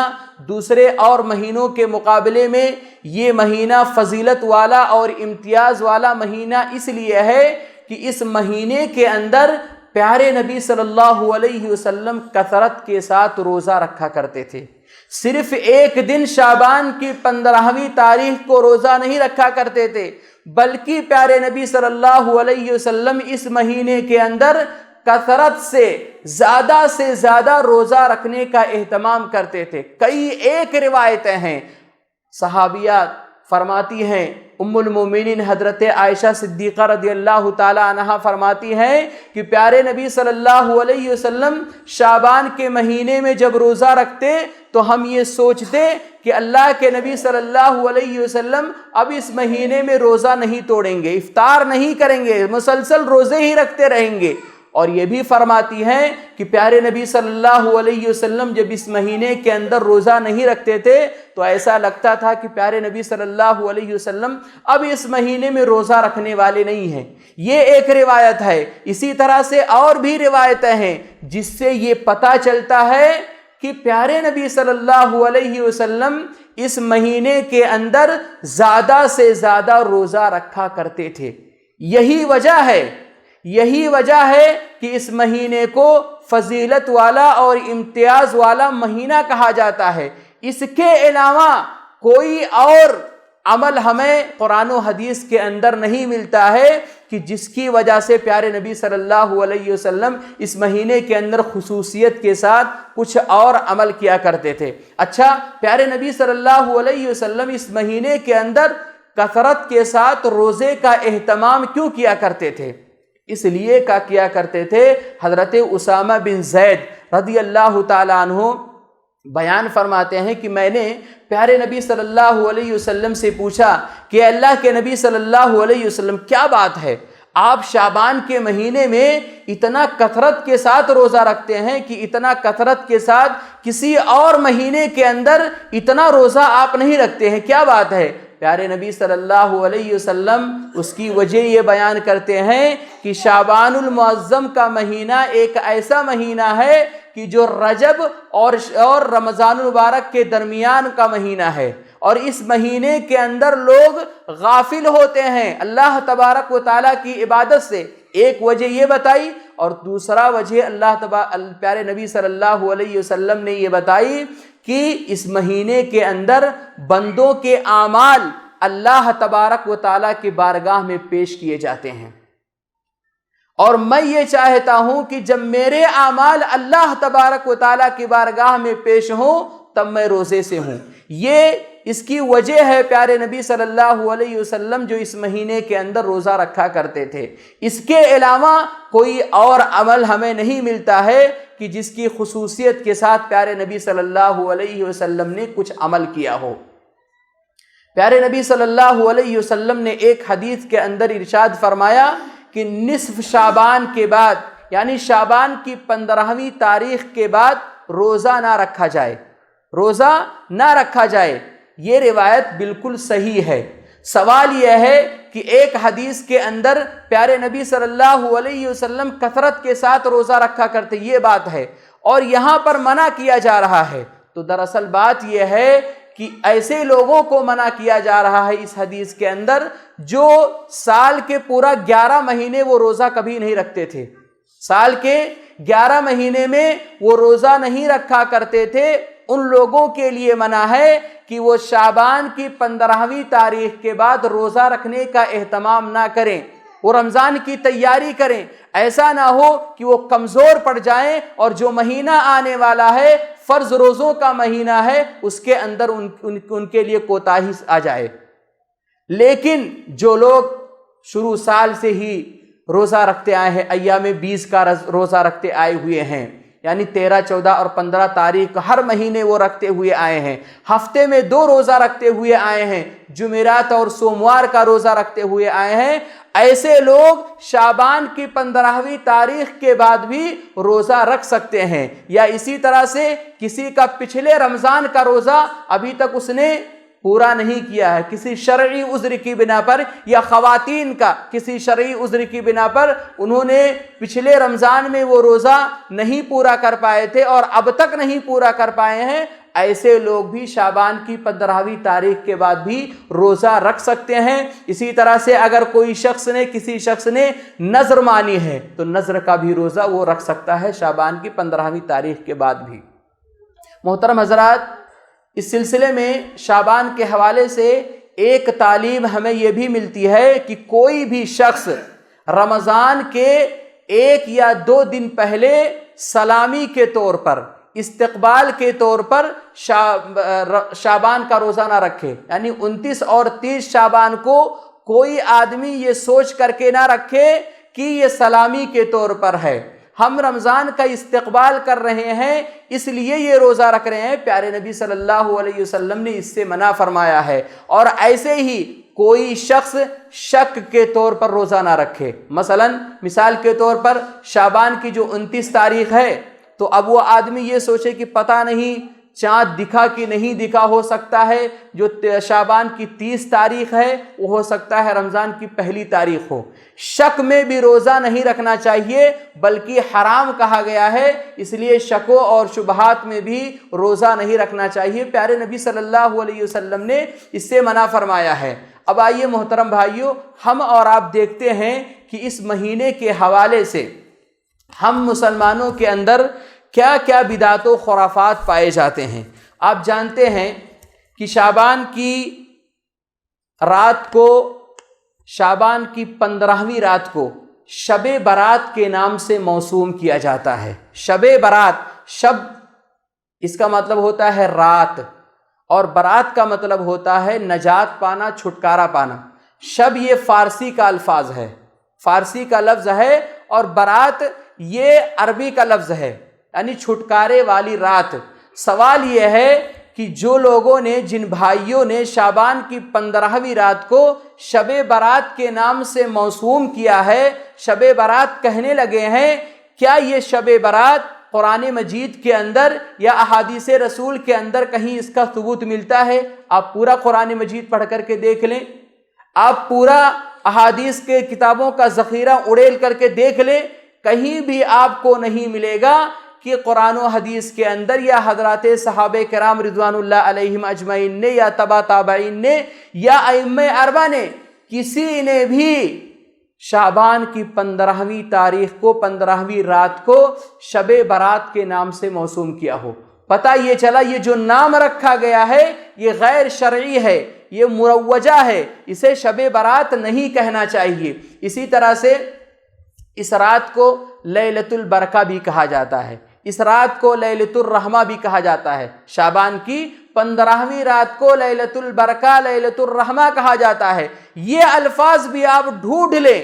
دوسرے اور مہینوں کے مقابلے میں یہ مہینہ فضیلت والا اور امتیاز والا مہینہ اس لیے ہے کہ اس مہینے کے اندر پیارے نبی صلی اللہ علیہ وسلم کثرت کے ساتھ روزہ رکھا کرتے تھے۔ صرف ایک دن شعبان کی 15ویں تاریخ کو روزہ نہیں رکھا کرتے تھے، بلکہ پیارے نبی صلی اللہ علیہ وسلم اس مہینے کے اندر کثرت سے زیادہ روزہ رکھنے کا اہتمام کرتے تھے۔ کئی ایک روایتیں ہیں، صحابیات فرماتی ہیں، ام المومنین حضرت عائشہ صدیقہ رضی اللہ تعالی عنہا فرماتی ہیں کہ پیارے نبی صلی اللہ علیہ وسلم شعبان کے مہینے میں جب روزہ رکھتے تو ہم یہ سوچتے کہ اللہ کے نبی صلی اللہ علیہ وسلم اب اس مہینے میں روزہ نہیں توڑیں گے، افطار نہیں کریں گے، مسلسل روزے ہی رکھتے رہیں گے۔ اور یہ بھی فرماتی ہیں کہ پیارے نبی صلی اللہ علیہ وسلم جب اس مہینے کے اندر روزہ نہیں رکھتے تھے تو ایسا لگتا تھا کہ پیارے نبی صلی اللہ علیہ وسلم اب اس مہینے میں روزہ رکھنے والے نہیں ہیں۔ یہ ایک روایت ہے، اسی طرح سے اور بھی روایتیں ہیں جس سے یہ پتہ چلتا ہے کہ پیارے نبی صلی اللہ علیہ وسلم اس مہینے کے اندر زیادہ سے زیادہ روزہ رکھا کرتے تھے۔ یہی وجہ ہے کہ اس مہینے کو فضیلت والا اور امتیاز والا مہینہ کہا جاتا ہے۔ اس کے علاوہ کوئی اور عمل ہمیں قرآن و حدیث کے اندر نہیں ملتا ہے کہ جس کی وجہ سے پیارے نبی صلی اللہ علیہ وسلم اس مہینے کے اندر خصوصیت کے ساتھ کچھ اور عمل کیا کرتے تھے۔ اچھا، پیارے نبی صلی اللہ علیہ وسلم اس مہینے کے اندر کثرت کے ساتھ روزے کا اہتمام کیوں کیا کرتے تھے؟ اس لیے کیا کرتے تھے، حضرت اسامہ بن زید رضی اللہ تعالیٰ عنہ بیان فرماتے ہیں کہ میں نے پیارے نبی صلی اللہ علیہ وسلم سے پوچھا کہ اللہ کے نبی صلی اللہ علیہ وسلم کیا بات ہے، آپ شعبان کے مہینے میں اتنا کثرت کے ساتھ روزہ رکھتے ہیں کہ اتنا کثرت کے ساتھ کسی اور مہینے کے اندر اتنا روزہ آپ نہیں رکھتے ہیں، کیا بات ہے؟ پیارے نبی صلی اللہ علیہ وسلم اس کی وجہ یہ بیان کرتے ہیں کہ شعبان المعظم کا مہینہ ایک ایسا مہینہ ہے کہ جو رجب اور رمضان المبارک کے درمیان کا مہینہ ہے، اور اس مہینے کے اندر لوگ غافل ہوتے ہیں اللہ تبارک و تعالیٰ کی عبادت سے۔ ایک وجہ یہ بتائی، اور دوسرا وجہ پیارے نبی صلی اللہ علیہ وسلم نے یہ بتائی کہ اس مہینے کے اندر بندوں کے اعمال اللہ تبارک و تعالیٰ کی بارگاہ میں پیش کیے جاتے ہیں، اور میں یہ چاہتا ہوں کہ جب میرے اعمال اللہ تبارک و تعالیٰ کی بارگاہ میں پیش ہوں تب میں روزے سے ہوں۔ یہ اس کی وجہ ہے پیارے نبی صلی اللہ علیہ وسلم جو اس مہینے کے اندر روزہ رکھا کرتے تھے۔ اس کے علاوہ کوئی اور عمل ہمیں نہیں ملتا ہے کہ جس کی خصوصیت کے ساتھ پیارے نبی صلی اللہ علیہ وسلم نے کچھ عمل کیا ہو۔ پیارے نبی صلی اللہ علیہ وسلم نے ایک حدیث کے اندر ارشاد فرمایا کہ نصف شعبان کے بعد، یعنی شعبان کی 15ویں تاریخ کے بعد روزہ نہ رکھا جائے، روزہ نہ رکھا جائے۔ یہ روایت بالکل صحیح ہے۔ سوال یہ ہے کہ ایک حدیث کے اندر پیارے نبی صلی اللہ علیہ وسلم کثرت کے ساتھ روزہ رکھا کرتے، یہ بات ہے، اور یہاں پر منع کیا جا رہا ہے، تو دراصل بات یہ ہے کہ ایسے لوگوں کو منع کیا جا رہا ہے اس حدیث کے اندر جو سال کے پورا 11 مہینے وہ روزہ کبھی نہیں رکھتے تھے، سال کے 11 مہینے میں وہ روزہ نہیں رکھا کرتے تھے، ان لوگوں کے لیے منع ہے کہ وہ شعبان کی 15ویں تاریخ کے بعد روزہ رکھنے کا اہتمام نہ کریں، وہ رمضان کی تیاری کریں، ایسا نہ ہو کہ وہ کمزور پڑ جائیں اور جو مہینہ آنے والا ہے فرض روزوں کا مہینہ ہے اس کے اندر ان کے لیے کوتاہی آ جائے۔ لیکن جو لوگ شروع سال سے ہی روزہ رکھتے آئے ہیں، ایام 20 کا روزہ رکھتے آئے ہوئے ہیں، یعنی 13، 14 اور 15 تاریخ ہر مہینے وہ رکھتے ہوئے آئے ہیں، ہفتے میں 2 روزہ رکھتے ہوئے آئے ہیں، جمعرات اور سوموار کا روزہ رکھتے ہوئے آئے ہیں، ایسے لوگ شعبان کی 15ویں تاریخ کے بعد بھی روزہ رکھ سکتے ہیں۔ یا اسی طرح سے کسی کا پچھلے رمضان کا روزہ ابھی تک اس نے پورا نہیں کیا ہے، کسی شرعی عذر کی بنا پر، یا خواتین کا کسی شرعی عذر کی بنا پر انہوں نے پچھلے رمضان میں وہ روزہ نہیں پورا کر پائے تھے اور اب تک نہیں پورا کر پائے ہیں، ایسے لوگ بھی شعبان کی 15ویں تاریخ کے بعد بھی روزہ رکھ سکتے ہیں۔ اسی طرح سے اگر کسی شخص نے نذر مانی ہے تو نذر کا بھی روزہ وہ رکھ سکتا ہے شعبان کی 15ویں تاریخ کے بعد بھی۔ محترم حضرات، اس سلسلے میں شعبان کے حوالے سے ایک تعلیم ہمیں یہ بھی ملتی ہے کہ کوئی بھی شخص رمضان کے 1 یا 2 دن پہلے سلامی کے طور پر، استقبال کے طور پر شعبان کا روزہ نہ رکھے، یعنی 29 اور 30 شعبان کو کوئی آدمی یہ سوچ کر کے نہ رکھے کہ یہ سلامی کے طور پر ہے، ہم رمضان کا استقبال کر رہے ہیں اس لیے یہ روزہ رکھ رہے ہیں۔ پیارے نبی صلی اللہ علیہ وسلم نے اس سے منع فرمایا ہے۔ اور ایسے ہی کوئی شخص شک کے طور پر روزہ نہ رکھے، مثال کے طور پر شعبان کی جو 29 تاریخ ہے تو اب وہ آدمی یہ سوچے کہ پتہ نہیں چاند دکھا کہ نہیں دکھا، ہو سکتا ہے جو شعبان کی 30 تاریخ ہے وہ ہو سکتا ہے رمضان کی 1 تاریخ ہو۔ شک میں بھی روزہ نہیں رکھنا چاہیے بلکہ حرام کہا گیا ہے، اس لیے شکوں اور شبہات میں بھی روزہ نہیں رکھنا چاہیے۔ پیارے نبی صلی اللہ علیہ وسلم نے اس سے منع فرمایا ہے۔ اب آئیے محترم بھائیوں، ہم اور آپ دیکھتے ہیں کہ اس مہینے کے حوالے سے ہم مسلمانوں کے اندر کیا کیا بدعت و خرافات پائے جاتے ہیں۔ آپ جانتے ہیں کہ شعبان کی رات کو، شعبان کی 15ویں رات کو شب برات کے نام سے موسوم کیا جاتا ہے۔ شب برات، شب اس کا مطلب ہوتا ہے رات، اور برات کا مطلب ہوتا ہے نجات پانا، چھٹکارا پانا۔ شب یہ فارسی کا الفاظ ہے، فارسی کا لفظ ہے، اور برات یہ عربی کا لفظ ہے، یعنی چھٹکارے والی رات۔ سوال یہ ہے کہ جو لوگوں نے، جن بھائیوں نے شعبان کی 15ویں رات کو شب برات کے نام سے موسوم کیا ہے، شب برات کہنے لگے ہیں، کیا یہ شب برات قرآن مجید کے اندر یا احادیث رسول کے اندر کہیں اس کا ثبوت ملتا ہے؟ آپ پورا قرآن مجید پڑھ کر کے دیکھ لیں، آپ پورا احادیث کے کتابوں کا ذخیرہ اڑیل کر کے دیکھ لیں، کہیں بھی آپ کو نہیں ملے گا کہ قرآن و حدیث کے اندر یا حضرات صحابہ کرام رضوان اللہ علیہم اجمعین نے یا تبع تابعین نے یا ائمہ اربعہ نے کسی نے بھی شعبان کی 15ویں تاریخ کو، 15ویں رات کو شب برات کے نام سے موسوم کیا ہو۔ پتہ یہ چلا یہ جو نام رکھا گیا ہے یہ غیر شرعی ہے، یہ مروجہ ہے، اسے شب برات نہیں کہنا چاہیے۔ اسی طرح سے اس رات کو لیلۃ البرکہ بھی کہا جاتا ہے، اس رات کو لیلۃ الرحمہ بھی کہا جاتا ہے۔ شعبان کی 15ویں رات کو لیلۃ البرکہ، لیلۃ الرحمہ کہا جاتا ہے۔ یہ الفاظ بھی آپ ڈھونڈ لیں،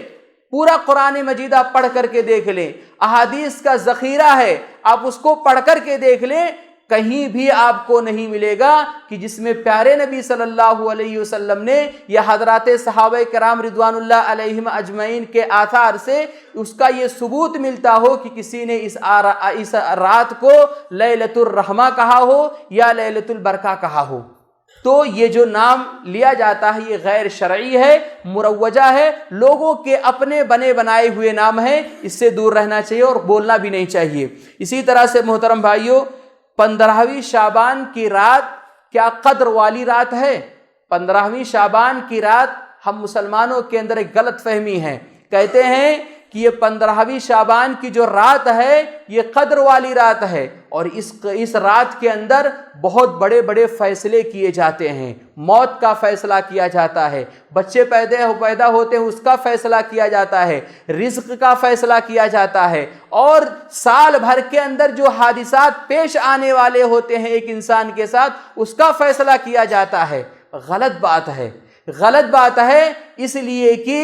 پورا قرآن مجید آپ پڑھ کر کے دیکھ لیں، احادیث کا ذخیرہ ہے، آپ اس کو پڑھ کر کے دیکھ لیں، کہیں بھی آپ کو نہیں ملے گا کہ جس میں پیارے نبی صلی اللہ علیہ وسلم نے یا حضرات صحابہ کرام رضوان اللہ علیہم اجمعین کے آثار سے اس کا یہ ثبوت ملتا ہو کہ کسی نے اس رات کو لیلۃ الرحمہ کہا ہو یا لیلۃ البرکہ کہا ہو۔ تو یہ جو نام لیا جاتا ہے یہ غیر شرعی ہے، مروجہ ہے، لوگوں کے اپنے بنے بنائے ہوئے نام ہیں، اس سے دور رہنا چاہیے اور بولنا بھی نہیں چاہیے۔ اسی طرح سے محترم بھائیوں، 15ویں شعبان کی رات کیا قدر والی رات ہے؟ 15ویں شعبان کی رات ہم مسلمانوں کے اندر ایک غلط فہمی ہے، کہتے ہیں کہ یہ 15ویں شعبان کی جو رات ہے یہ قدر والی رات ہے، اور اس رات کے اندر بہت بڑے بڑے فیصلے کیے جاتے ہیں، موت کا فیصلہ کیا جاتا ہے، بچے پیدا ہوتے ہیں اس کا فیصلہ کیا جاتا ہے، رزق کا فیصلہ کیا جاتا ہے، اور سال بھر کے اندر جو حادثات پیش آنے والے ہوتے ہیں ایک انسان کے ساتھ اس کا فیصلہ کیا جاتا ہے۔ غلط بات ہے، غلط بات ہے، اس لیے کہ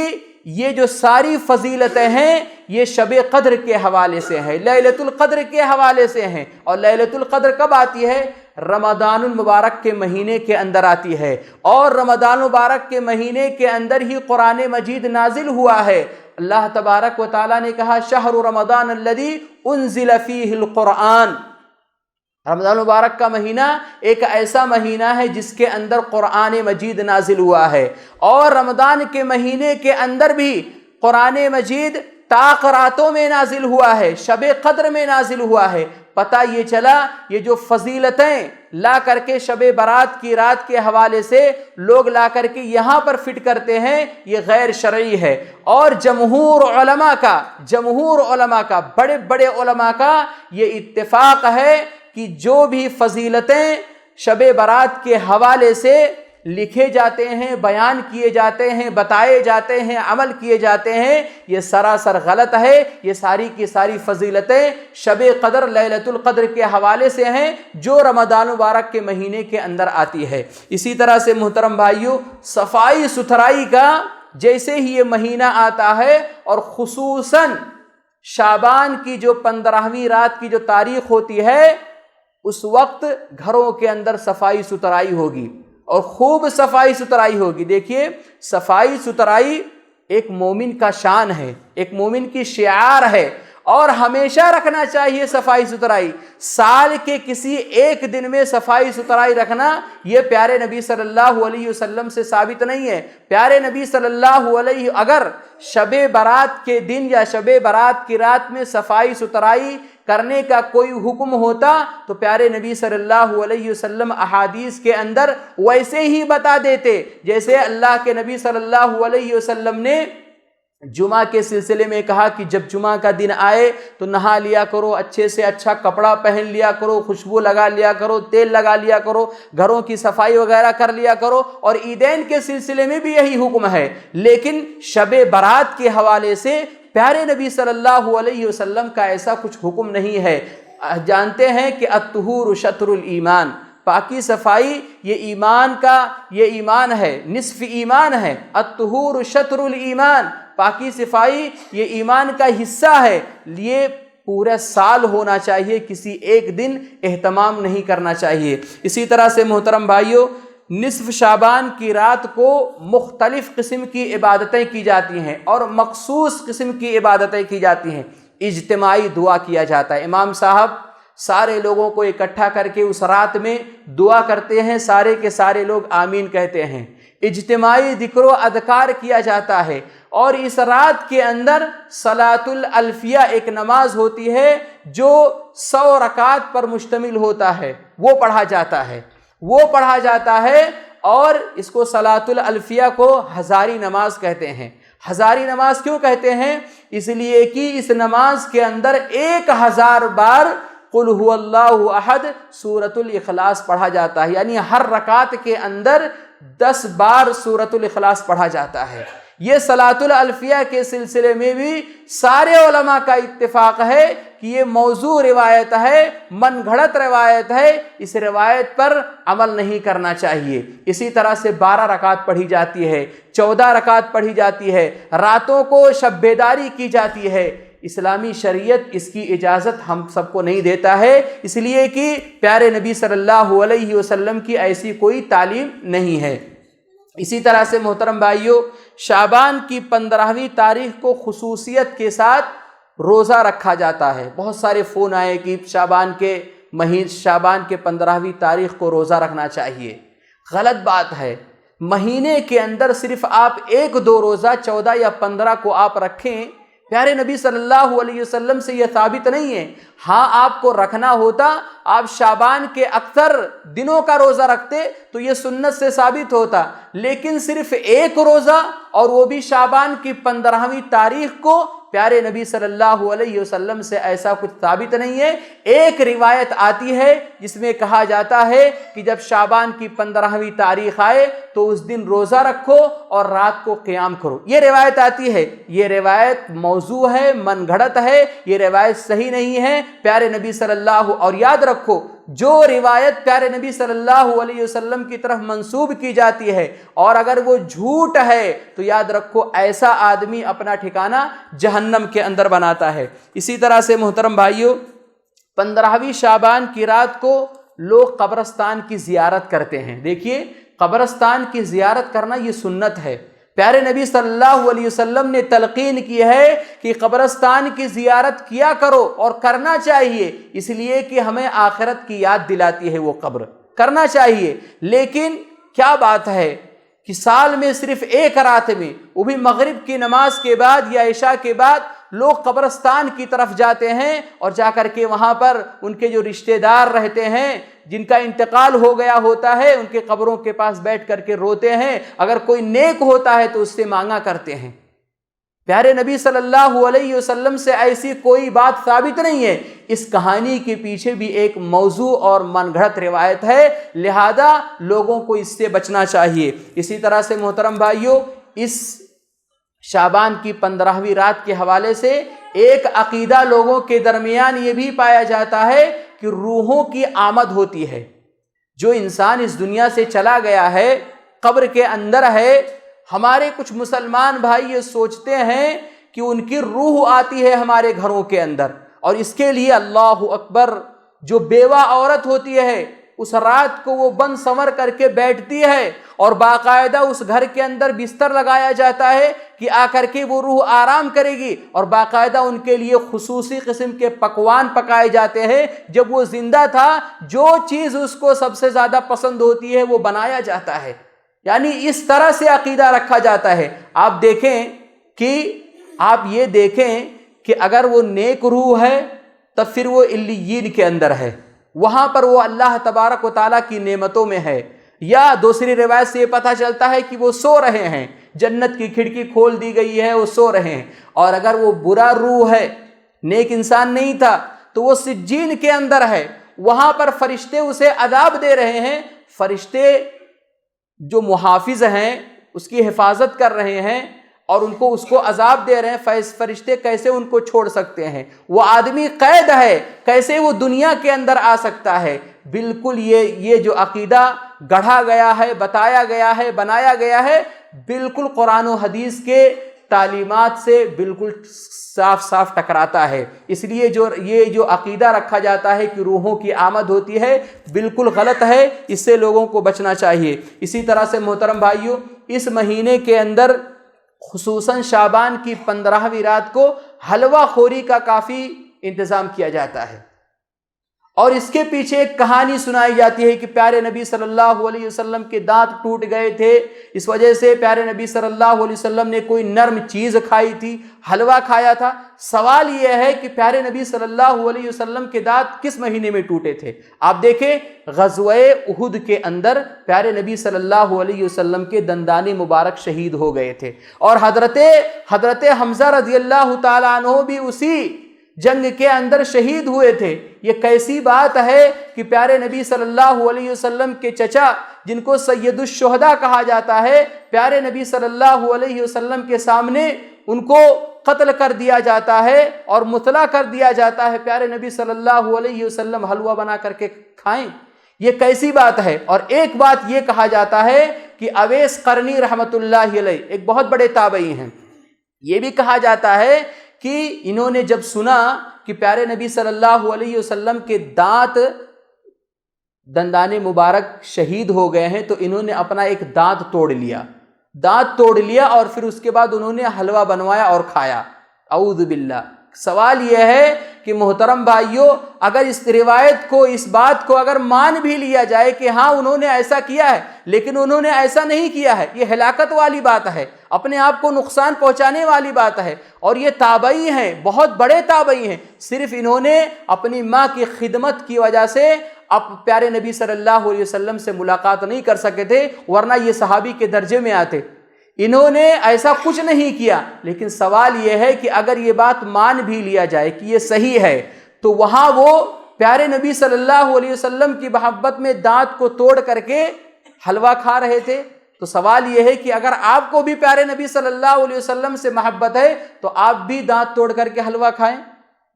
یہ جو ساری فضیلتیں ہیں یہ شب قدر کے حوالے سے ہیں، لیلۃ القدر کے حوالے سے ہیں، اور لیلۃ القدر کب آتی ہے؟ رمضان المبارک کے مہینے کے اندر آتی ہے، اور رمضان المبارک کے مہینے کے اندر ہی قرآن مجید نازل ہوا ہے۔ اللہ تبارک و تعالیٰ نے کہا شہر رمضان الذی انزل فیہ القرآن، رمضان مبارک کا مہینہ ایک ایسا مہینہ ہے جس کے اندر قرآن مجید نازل ہوا ہے، اور رمضان کے مہینے کے اندر بھی قرآن مجید طاق راتوں میں نازل ہوا ہے، شب قدر میں نازل ہوا ہے۔ پتہ یہ چلا یہ جو فضیلتیں لا کر کے شب برات کی رات کے حوالے سے لوگ لا کر کے یہاں پر فٹ کرتے ہیں یہ غیر شرعی ہے، اور جمہور علماء کا بڑے بڑے علماء کا یہ اتفاق ہے کہ جو بھی فضیلتیں شب برات کے حوالے سے لکھے جاتے ہیں، بیان کیے جاتے ہیں، بتائے جاتے ہیں، عمل کیے جاتے ہیں، یہ سراسر غلط ہے۔ یہ ساری کی ساری فضیلتیں شب قدر لیلۃ القدر کے حوالے سے ہیں جو رمضان مبارک کے مہینے کے اندر آتی ہے۔ اسی طرح سے محترم بھائیوں، صفائی ستھرائی کا جیسے ہی یہ مہینہ آتا ہے، اور خصوصاً شعبان کی جو 15ویں رات کی جو تاریخ ہوتی ہے اس وقت گھروں کے اندر صفائی ستھرائی ہوگی، اور خوب صفائی ستھرائی ہوگی۔ دیکھیے صفائی ستھرائی ایک مومن کا شان ہے، ایک مومن کی شعار ہے، اور ہمیشہ رکھنا چاہیے صفائی ستھرائی۔ سال کے کسی ایک دن میں صفائی ستھرائی رکھنا یہ پیارے نبی صلی اللہ علیہ وسلم سے ثابت نہیں ہے۔ پیارے نبی صلی اللہ علیہ اگر شب برات کے دن یا شب برات کی رات میں صفائی ستھرائی کرنے کا کوئی حکم ہوتا تو پیارے نبی صلی اللہ علیہ وسلم احادیث کے اندر ویسے ہی بتا دیتے، جیسے اللہ کے نبی صلی اللہ علیہ وسلم نے جمعہ کے سلسلے میں کہا کہ جب جمعہ کا دن آئے تو نہا لیا کرو، اچھے سے اچھا کپڑا پہن لیا کرو، خوشبو لگا لیا کرو، تیل لگا لیا کرو، گھروں کی صفائی وغیرہ کر لیا کرو، اور عیدین کے سلسلے میں بھی یہی حکم ہے۔ لیکن شب برات کے حوالے سے پیارے نبی صلی اللہ علیہ وسلم کا ایسا کچھ حکم نہیں ہے۔ جانتے ہیں کہ الطہور شطر الایمان، پاکی صفائی یہ ایمان ہے، نصف ایمان ہے۔ الطہور شطر الایمان، پاکی صفائی یہ ایمان کا حصہ ہے۔ یہ پورا سال ہونا چاہیے، کسی ایک دن اہتمام نہیں کرنا چاہیے۔ اسی طرح سے محترم بھائیوں، نصف شعبان کی رات کو مختلف قسم کی عبادتیں کی جاتی ہیں، اور مخصوص قسم کی عبادتیں کی جاتی ہیں۔ اجتماعی دعا کیا جاتا ہے، امام صاحب سارے لوگوں کو اکٹھا کر کے اس رات میں دعا کرتے ہیں، سارے کے سارے لوگ آمین کہتے ہیں۔ اجتماعی ذکر و اذکار کیا جاتا ہے، اور اس رات کے اندر صلاۃ الالفیہ ایک نماز ہوتی ہے جو 100 رکعات پر مشتمل ہوتا ہے، وہ پڑھا جاتا ہے، اور اس کو صلاۃ الالفیہ کو ہزاری نماز کہتے ہیں۔ ہزاری نماز کیوں کہتے ہیں؟ اس لیے کہ اس نماز کے اندر 1000 بار قل هو اللہ احد سورۃ الاخلاص پڑھا جاتا ہے، یعنی ہر رکعت کے اندر 10 بار سورۃ الاخلاص پڑھا جاتا ہے۔ یہ صلاۃ الالفیہ کے سلسلے میں بھی سارے علماء کا اتفاق ہے کہ یہ موضوع روایت ہے، من گھڑت روایت ہے، اس روایت پر عمل نہیں کرنا چاہیے۔ اسی طرح سے 12 رکعت پڑھی جاتی ہے، 14 رکعت پڑھی جاتی ہے، راتوں کو شب بیداری کی جاتی ہے۔ اسلامی شریعت اس کی اجازت ہم سب کو نہیں دیتا ہے، اس لیے کہ پیارے نبی صلی اللہ علیہ وسلم کی ایسی کوئی تعلیم نہیں ہے۔ اسی طرح سے محترم بھائیوں، شعبان کی 15ویں تاریخ کو خصوصیت کے ساتھ روزہ رکھا جاتا ہے۔ بہت سارے فون آئے کہ شعبان کے 15ویں تاریخ کو روزہ رکھنا چاہیے۔ غلط بات ہے۔ مہینے کے اندر صرف آپ 1-2 روزہ 14 یا 15 کو آپ رکھیں، پیارے نبی صلی اللہ علیہ وسلم سے یہ ثابت نہیں ہے۔ ہاں آپ کو رکھنا ہوتا، آپ شعبان کے اکثر دنوں کا روزہ رکھتے تو یہ سنت سے ثابت ہوتا، لیکن صرف ایک روزہ اور وہ بھی شعبان کی 15ویں تاریخ کو پیارے نبی صلی اللہ علیہ وسلم سے ایسا کچھ ثابت نہیں ہے۔ ایک روایت آتی ہے جس میں کہا جاتا ہے کہ جب شعبان کی 15ویں تاریخ آئے تو اس دن روزہ رکھو اور رات کو قیام کرو، یہ روایت آتی ہے۔ یہ روایت موضوع ہے، من گھڑت ہے، یہ روایت صحیح نہیں ہے۔ پیارے نبی صلی اللہ، اور یاد رکھو جو روایت پیارے نبی صلی اللہ علیہ وسلم کی طرف منسوب کی جاتی ہے اور اگر وہ جھوٹ ہے تو یاد رکھو ایسا آدمی اپنا ٹھکانہ جہنم کے اندر بناتا ہے۔ اسی طرح سے محترم بھائیو، 15ویں شعبان کی رات کو لوگ قبرستان کی زیارت کرتے ہیں۔ دیکھیے، قبرستان کی زیارت کرنا یہ سنت ہے۔ پیارے نبی صلی اللہ علیہ وسلم نے تلقین کی ہے کہ قبرستان کی زیارت کیا کرو، اور کرنا چاہیے، اس لیے کہ ہمیں آخرت کی یاد دلاتی ہے وہ قبر، کرنا چاہیے۔ لیکن کیا بات ہے کہ سال میں صرف ایک رات میں، وہ بھی مغرب کی نماز کے بعد یا عشاء کے بعد، لوگ قبرستان کی طرف جاتے ہیں اور جا کر کے وہاں پر ان کے جو رشتہ دار رہتے ہیں، جن کا انتقال ہو گیا ہوتا ہے، ان کے قبروں کے پاس بیٹھ کر کے روتے ہیں، اگر کوئی نیک ہوتا ہے تو اس سے مانگا کرتے ہیں۔ پیارے نبی صلی اللہ علیہ وسلم سے ایسی کوئی بات ثابت نہیں ہے۔ اس کہانی کے پیچھے بھی ایک موضوع اور من گھڑت روایت ہے، لہذا لوگوں کو اس سے بچنا چاہیے۔ اسی طرح سے محترم بھائیوں، اس شعبان کی 15ویں رات کے حوالے سے ایک عقیدہ لوگوں کے درمیان یہ بھی پایا جاتا ہے کہ روحوں کی آمد ہوتی ہے۔ جو انسان اس دنیا سے چلا گیا ہے، قبر کے اندر ہے، ہمارے کچھ مسلمان بھائی یہ سوچتے ہیں کہ ان کی روح آتی ہے ہمارے گھروں کے اندر، اور اس کے لیے اللہ اکبر، جو بیوہ عورت ہوتی ہے اس رات کو وہ بند سنور کر کے بیٹھتی ہے، اور باقاعدہ اس گھر کے اندر بستر لگایا جاتا ہے کہ آ کر کے وہ روح آرام کرے گی، اور باقاعدہ ان کے لیے خصوصی قسم کے پکوان پکائے جاتے ہیں۔ جب وہ زندہ تھا جو چیز اس کو سب سے زیادہ پسند ہوتی ہے وہ بنایا جاتا ہے، یعنی اس طرح سے عقیدہ رکھا جاتا ہے۔ آپ یہ دیکھیں کہ اگر وہ نیک روح ہے تب پھر وہ علیین کے اندر ہے، وہاں پر وہ اللہ تبارک و تعالیٰ کی نعمتوں میں ہے، یا دوسری روایت سے یہ پتہ چلتا ہے کہ وہ سو رہے ہیں، جنت کی کھڑکی کھول دی گئی ہے، وہ سو رہے ہیں۔ اور اگر وہ برا روح ہے، نیک انسان نہیں تھا، تو وہ سجین کے اندر ہے، وہاں پر فرشتے اسے عذاب دے رہے ہیں۔ فرشتے جو محافظ ہیں اس کی حفاظت کر رہے ہیں اور اس کو عذاب دے رہے ہیں، فرشتے کیسے ان کو چھوڑ سکتے ہیں؟ وہ آدمی قید ہے، کیسے وہ دنیا کے اندر آ سکتا ہے؟ بالکل یہ جو عقیدہ گڑھا گیا ہے، بتایا گیا ہے، بنایا گیا ہے، بالکل قرآن و حدیث کے تعلیمات سے بالکل صاف صاف ٹکراتا ہے۔ اس لیے یہ جو عقیدہ رکھا جاتا ہے کہ روحوں کی آمد ہوتی ہے، بالکل غلط ہے، اس سے لوگوں کو بچنا چاہیے۔ اسی طرح سے محترم بھائیوں، اس مہینے کے اندر خصوصاً شعبان کی 15ویں رات کو حلوہ خوری کا کافی انتظام کیا جاتا ہے، اور اس کے پیچھے ایک کہانی سنائی جاتی ہے کہ پیارے نبی صلی اللہ علیہ وسلم کے دانت ٹوٹ گئے تھے، اس وجہ سے پیارے نبی صلی اللہ علیہ وسلم نے کوئی نرم چیز کھائی تھی، حلوہ کھایا تھا۔ سوال یہ ہے کہ پیارے نبی صلی اللہ علیہ وسلم کے دانت کس مہینے میں ٹوٹے تھے؟ آپ دیکھیں غزوہ احد کے اندر پیارے نبی صلی اللہ علیہ وسلم کے دندان مبارک شہید ہو گئے تھے، اور حضرت حمزہ رضی اللہ تعالیٰ عنہ بھی اسی جنگ کے اندر شہید ہوئے تھے۔ یہ کیسی بات ہے کہ پیارے نبی صلی اللہ علیہ وسلم کے چچا، جن کو سید الشہداء کہا جاتا ہے، پیارے نبی صلی اللہ علیہ وسلم کے سامنے ان کو قتل کر دیا جاتا ہے اور مطلع کر دیا جاتا ہے، پیارے نبی صلی اللہ علیہ وسلم حلوہ بنا کر کے کھائیں؟ یہ کیسی بات ہے؟ اور ایک بات یہ کہا جاتا ہے کہ اویس قرنی رحمت اللہ علیہ ایک بہت بڑے تابعی ہیں، یہ بھی کہا جاتا ہے کہ انہوں نے جب سنا کہ پیارے نبی صلی اللہ علیہ وسلم کے دندان مبارک شہید ہو گئے ہیں، تو انہوں نے اپنا ایک دانت توڑ لیا اور پھر اس کے بعد انہوں نے حلوہ بنوایا اور کھایا۔ اعوذ باللہ۔ سوال یہ ہے کہ محترم بھائیوں، اگر اس روایت کو، اس بات کو اگر مان بھی لیا جائے کہ ہاں انہوں نے ایسا کیا ہے، لیکن انہوں نے ایسا نہیں کیا ہے، یہ ہلاکت والی بات ہے۔ اپنے آپ کو نقصان پہنچانے والی بات ہے۔ اور یہ تابعی ہیں، بہت بڑے تابعی ہیں، صرف انہوں نے اپنی ماں کی خدمت کی وجہ سے اب پیارے نبی صلی اللہ علیہ وسلم سے ملاقات نہیں کر سکے تھے، ورنہ یہ صحابی کے درجے میں آتے۔ انہوں نے ایسا کچھ نہیں کیا، لیکن سوال یہ ہے کہ اگر یہ بات مان بھی لیا جائے کہ یہ صحیح ہے، تو وہاں وہ پیارے نبی صلی اللہ علیہ وسلم کی محبت میں دانت کو توڑ کر کے حلوہ کھا رہے تھے۔ تو سوال یہ ہے کہ اگر آپ کو بھی پیارے نبی صلی اللہ علیہ وسلم سے محبت ہے تو آپ بھی دانت توڑ کر کے حلوہ کھائیں۔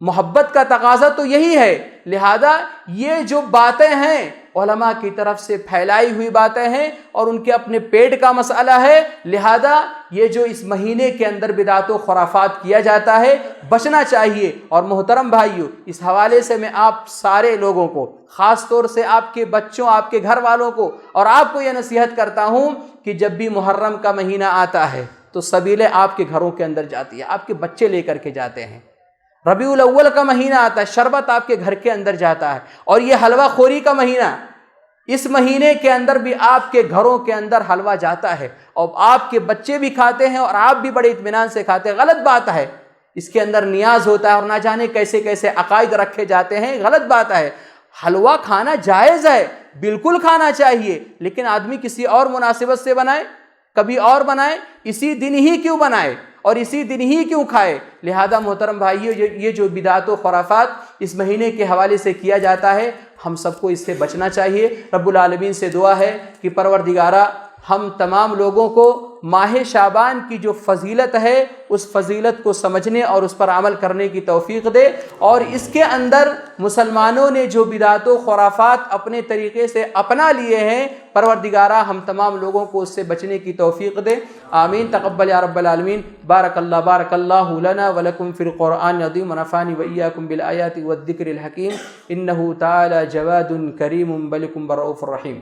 محبت کا تقاضا تو یہی ہے۔ لہذا یہ جو باتیں ہیں علماء کی طرف سے پھیلائی ہوئی باتیں ہیں اور ان کے اپنے پیٹ کا مسئلہ ہے، لہذا یہ جو اس مہینے کے اندر بدعت و خرافات کیا جاتا ہے بچنا چاہیے۔ اور محترم بھائیو، اس حوالے سے میں آپ سارے لوگوں کو، خاص طور سے آپ کے بچوں، آپ کے گھر والوں کو اور آپ کو یہ نصیحت کرتا ہوں کہ جب بھی محرم کا مہینہ آتا ہے تو سبیلیں آپ کے گھروں کے اندر جاتی ہے، آپ کے بچے لے کر کے جاتے ہیں۔ ربیع الاول کا مہینہ آتا ہے، شربت آپ کے گھر کے اندر جاتا ہے۔ اور یہ حلوہ خوری کا مہینہ، اس مہینے کے اندر بھی آپ کے گھروں کے اندر حلوہ جاتا ہے اور آپ کے بچے بھی کھاتے ہیں اور آپ بھی بڑے اطمینان سے کھاتے ہیں۔ غلط بات ہے، اس کے اندر نیاز ہوتا ہے اور نہ جانے کیسے کیسے عقائد رکھے جاتے ہیں، غلط بات ہے۔ حلوہ کھانا جائز ہے، بالکل کھانا چاہیے، لیکن آدمی کسی اور مناسبت سے بنائے، کبھی اور بنائے، اسی دن ہی کیوں بنائے اور اسی دن ہی کیوں کھائے؟ لہذا محترم بھائیو، یہ جو بدعت و خرافات اس مہینے کے حوالے سے کیا جاتا ہے، ہم سب کو اس سے بچنا چاہیے۔ رب العالمین سے دعا ہے کہ پروردگارہ ہم تمام لوگوں کو ماہ شعبان کی جو فضیلت ہے اس فضیلت کو سمجھنے اور اس پر عمل کرنے کی توفیق دے، اور اس کے اندر مسلمانوں نے جو بدعت و خرافات اپنے طریقے سے اپنا لیے ہیں، پروردگارہ ہم تمام لوگوں کو اس سے بچنے کی توفیق دے۔ آمین۔ تقبل یا رب العالمین۔ بارک اللہ لنا ولکم فی القرآن العظیم ونفعنی وإیاکم بالآیات والذکر الحکیم، انہ تعالی جواد کریم بلکم برؤوف الرحیم۔